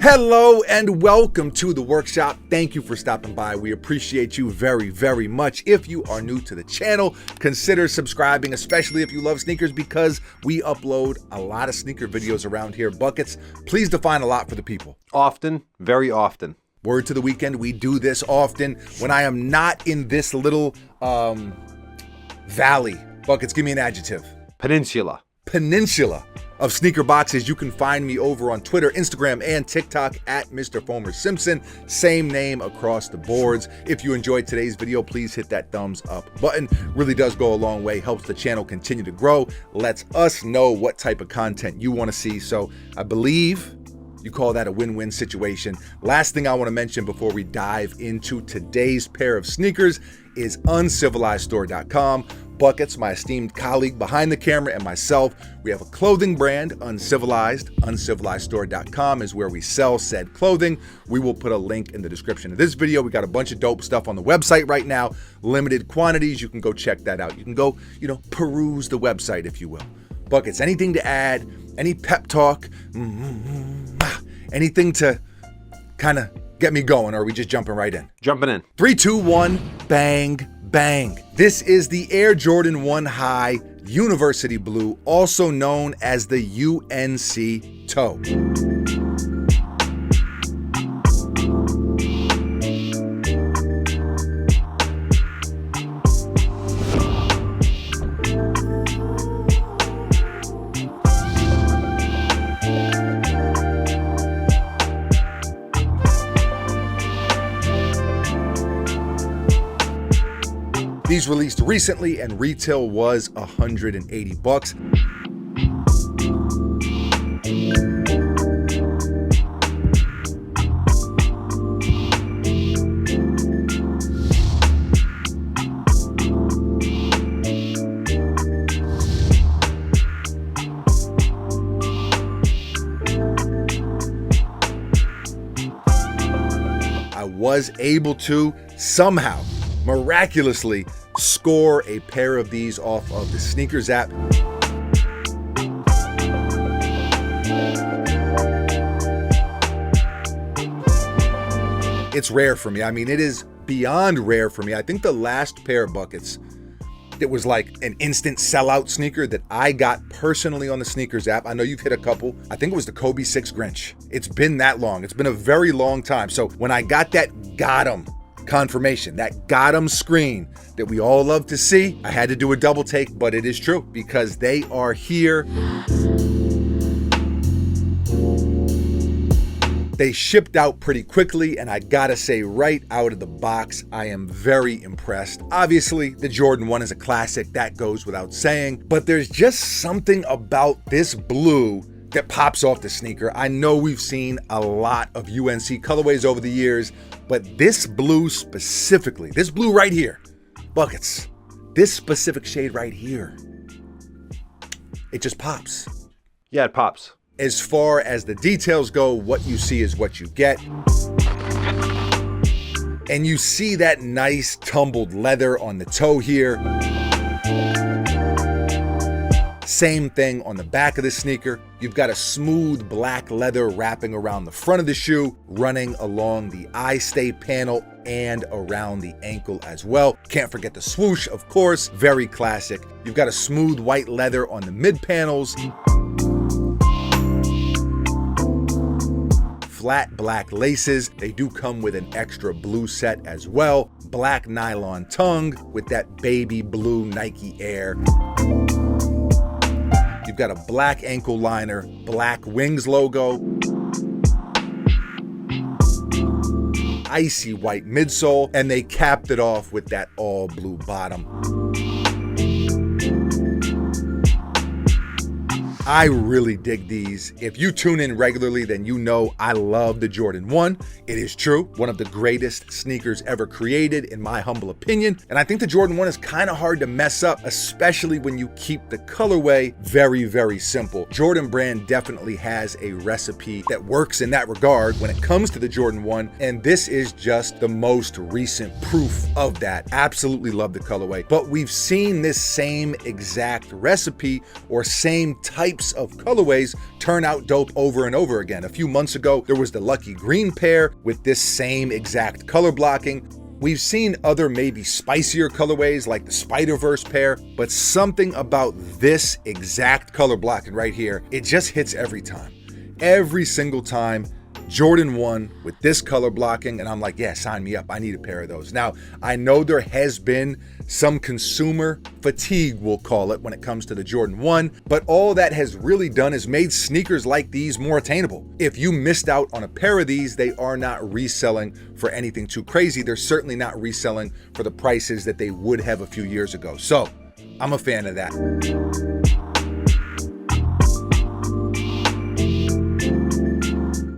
Hello and welcome to the workshop. Thank you for stopping by. We appreciate you very, very much. If you are new to the channel, consider subscribing, especially if you love sneakers, because we upload a lot of sneaker videos around here. Buckets, please define a lot for the people. Often, very often. Word to the weekend, we do this often when I am not in this little valley. Buckets, give me an adjective. Peninsula. Peninsula of sneaker boxes. You can find me over on Twitter, Instagram, and TikTok at Mr. Foamer Simpson. Same name across the boards. If you enjoyed today's video, please hit that thumbs up button. Really does go a long way, helps the channel continue to grow, lets us know what type of content you want to see. So I believe you call that a win-win situation. Last thing I want to mention before we dive into today's pair of sneakers is uncivilizedstore.com. Buckets, my esteemed colleague behind the camera, and myself, we have a clothing brand, Uncivilized. Uncivilizedstore.com is where we sell said clothing. We will put a link in the description of this video. We got a bunch of dope stuff on the website right now, limited quantities. You can go check that out. You can go, peruse the website, if you will. Buckets, anything to add, any pep talk, anything to kind of get me going, or are we just jumping right in? Jumping in. 3, 2, 1, bang, bang. This is the Air Jordan 1 High University Blue, also known as the UNC Toe. These released recently and retail was $180. I was able to somehow, miraculously, score a pair of these off of the sneakers app. It's rare for me. I mean, it is beyond rare for me. I think the last pair of Buckets, it was like an instant sellout sneaker that I got personally on the sneakers app. I know you've hit a couple. I think it was the Kobe 6 Grinch. It's been that long. It's been a very long time. So when I got that got 'em confirmation, that got 'em screen that we all love to see, I had to do a double take, but it is true because they are here. They shipped out pretty quickly, and I gotta say, right out of the box, I am very impressed. Obviously, the Jordan 1 is a classic, that goes without saying, but there's just something about this blue that pops off the sneaker. I know we've seen a lot of UNC colorways over the years, but this blue specifically, this blue right here, Buckets, this specific shade right here, it just pops. Yeah, it pops. As far as the details go, what you see is what you get. And you see that nice tumbled leather on the toe here. Same thing on the back of the sneaker. You've got a smooth black leather wrapping around the front of the shoe, running along the eye stay panel and around the ankle as well. Can't forget the swoosh, of course, very classic. You've got a smooth white leather on the mid panels. Flat black laces. They do come with an extra blue set as well. Black nylon tongue with that baby blue Nike Air. You've got a black ankle liner, black Wings logo, icy white midsole, and they capped it off with that all blue bottom. I really dig these. If you tune in regularly, then you know I love the Jordan 1. It is true, one of the greatest sneakers ever created, in my humble opinion. And I think the Jordan 1 is kind of hard to mess up, especially when you keep the colorway very, very simple. Jordan Brand definitely has a recipe that works in that regard when it comes to the Jordan 1, and this is just the most recent proof of that. Absolutely love the colorway. But we've seen this same exact recipe or same types of colorways turn out dope over and over again. A few months ago, there was the Lucky Green pair with this same exact color blocking. We've seen other maybe spicier colorways like the Spider-Verse pair, but something about this exact color blocking right here, it just hits every time. Every single time. Jordan 1 with this color blocking, and I'm like, yeah, sign me up. I need a pair of those. Now, I know there has been some consumer fatigue, we'll call it, when it comes to the Jordan 1, but all that has really done is made sneakers like these more attainable. If you missed out on a pair of these, they are not reselling for anything too crazy. They're certainly not reselling for the prices that they would have a few years ago. So, I'm a fan of that.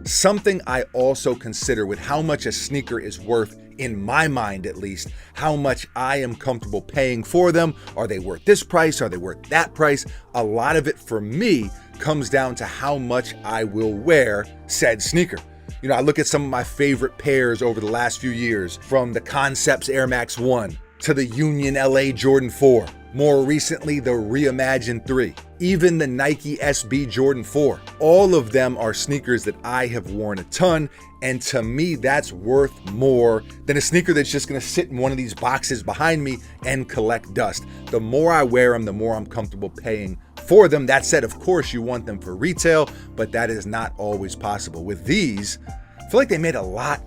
Something I also consider with how much a sneaker is worth, in my mind at least, how much I am comfortable paying for them. Are they worth this price? Are they worth that price? A lot of it for me comes down to how much I will wear said sneaker. You know, I look at some of my favorite pairs over the last few years, from the Concepts Air Max 1 to the Union LA Jordan 4. More recently, the Reimagined 3, even the Nike SB Jordan 4. All of them are sneakers that I have worn a ton, and to me, that's worth more than a sneaker that's just gonna sit in one of these boxes behind me and collect dust. The more I wear them, the more I'm comfortable paying for them. That said, of course, you want them for retail, but that is not always possible. With these, I feel like they made a lot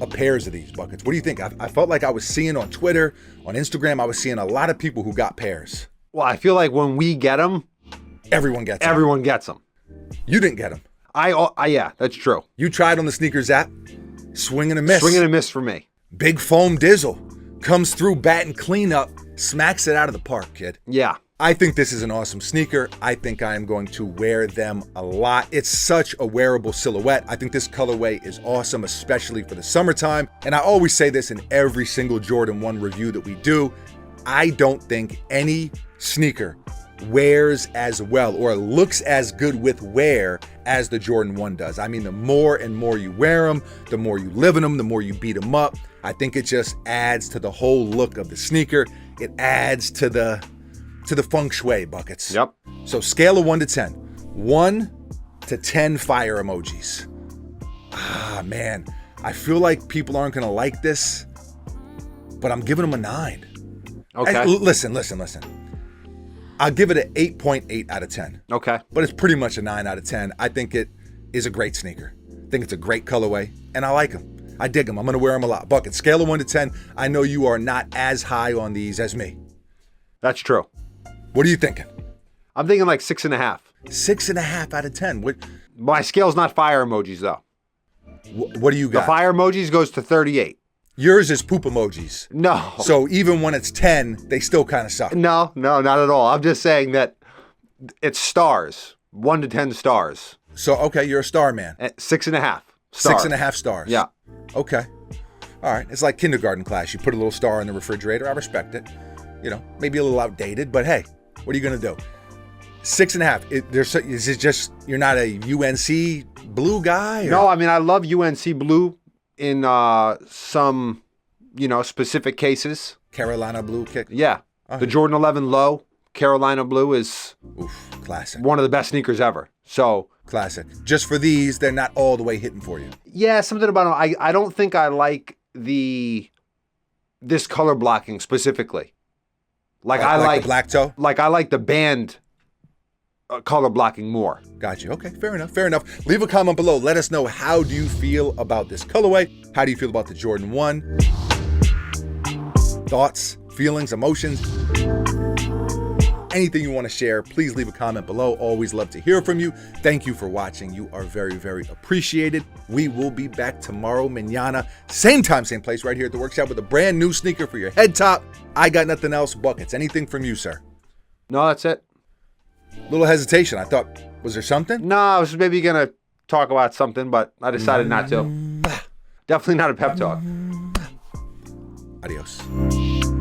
of pairs of these buckets. What do you think? I felt like I was seeing on Twitter, on Instagram, I was seeing a lot of people who got pairs. Well, I feel like when we get them, everyone gets them. Everyone gets them. You didn't get them. Yeah, that's true. You tried on the sneakers app, swing and a miss. Swing and a miss for me. Big Foam Dizzle comes through, bat and cleanup, smacks it out of the park, kid. Yeah. I think this is an awesome sneaker. I think I am going to wear them a lot. It's such a wearable silhouette. I think this colorway is awesome, especially for the summertime. And I always say this in every single Jordan 1 review that we do. I don't think any sneaker wears as well or looks as good with wear as the Jordan 1 does. I mean, the more and more you wear them, the more you live in them, the more you beat them up. I think it just adds to the whole look of the sneaker. It adds to the feng shui, buckets. Yep. So scale of 1 to 10. 1 to 10 fire emojis. Ah, man. I feel like people aren't going to like this, but I'm giving them a 9. Okay. Listen. I'll give it an 8.8 out of 10. Okay. But it's pretty much a 9 out of 10. I think it is a great sneaker. I think it's a great colorway, and I like them. I dig them. I'm going to wear them a lot. Bucket, scale of 1 to 10. I know you are not as high on these as me. That's true. What are you thinking? I'm thinking like 6.5. 6.5 out of 10. My scale's not fire emojis though. What do you got? The fire emojis goes to 38. Yours is poop emojis. No. So even when it's 10, they still kind of suck. No, not at all. I'm just saying that it's stars. 1 to 10 stars. So, okay, you're a star man. 6.5 stars. 6.5 stars. Yeah. Okay. All right. It's like kindergarten class. You put a little star in the refrigerator. I respect it. You know, maybe a little outdated, but hey, what are you going to do? 6.5. Is it just you're not a UNC blue guy? Or? No, I mean, I love UNC blue in some, specific cases. Carolina blue kick? Yeah. The Jordan 11 low, Carolina blue is classic. One of the best sneakers ever. So classic. Just for these, they're not all the way hitting for you. Yeah, something about them. I don't think I like this color blocking specifically. Like I like the black toe? Like I like the band color blocking more. Got you. Okay, fair enough. Leave a comment below. Let us know, how do you feel about this colorway? How do you feel about the Jordan 1? Thoughts, feelings, emotions, anything you want to share, please leave a comment below. Always love to hear from you. Thank you for watching. You are very, very appreciated. We will be back tomorrow, mañana, same time, same place, right here at the workshop with a brand new sneaker for your head top. I got nothing else. Buckets, anything from you, sir? No, that's it. Little hesitation. I thought, was there something? No, I was maybe gonna talk about something, but I decided not to. Definitely not a pep talk. Adios.